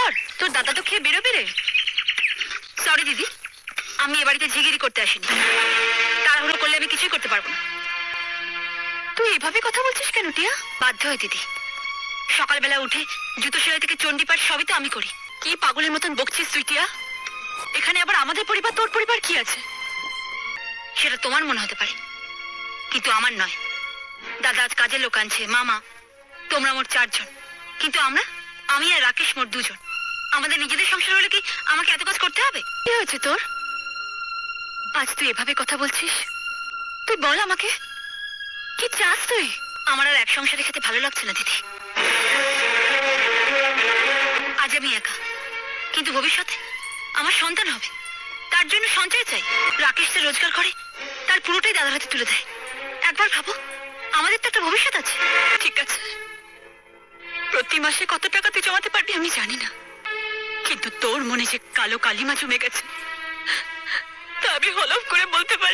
পর তোর দাদা তো খেয়ে বেরোবে রে। সরি দিদি, আমি এ বাড়িতে ঝিগিরি করতে আসিনি। তাড়াহুড়ো করলে আমি কিছুই করতে পারবো না। তুই এভাবে কথা বলছিস কেন টিয়া? বাধ্য হই দিদি, সকালবেলা উঠে জুতো সেলাই থেকে চণ্ডীপাঠ সবই তো আমি করি। কি পাগলের মতন বকছিস তুই টিয়া? এখানে আবার আমাদের পরিবার তোর পরিবার কি আছে? সেটা তোমার মনে হতে পারে, কিন্তু আমার নয়। দাদা আজ কাজের লোক আনছে, মামা, তোমরা মোট 4 জন, কিন্তু আমি আর রাকেশ মোট 2 জন। আমাদের নিজেদের সংসার হলে কি আমাকে এত কাজ করতে হবে? কি হয়েছে তোর? আজ তুই এভাবে কথা বলছিস? তুই বল আমাকে, কি চাস তুই? আমার আর এক সংসারে খেতে ভালো লাগছে না দিদি। আজ আমি একা, কিন্তু ভবিষ্যতে আমার সন্তান হবে, তার জন্য সঞ্চয় চাই। রাকেশ যে রোজগার করে তার পুরোটাই দাদার হাতে তুলে দেয়। একবার ভাবো, আমাদের তো একটা ভবিষ্যৎ আছে। ঠিক আছে, প্রতি মাসে কত টাকা তুই জমাতে পারবি আমি জানি না, কিন্তু তোর মনে যে কালো কালিমা জমে গেছে তা আমি হলফ করে বলতে পারি।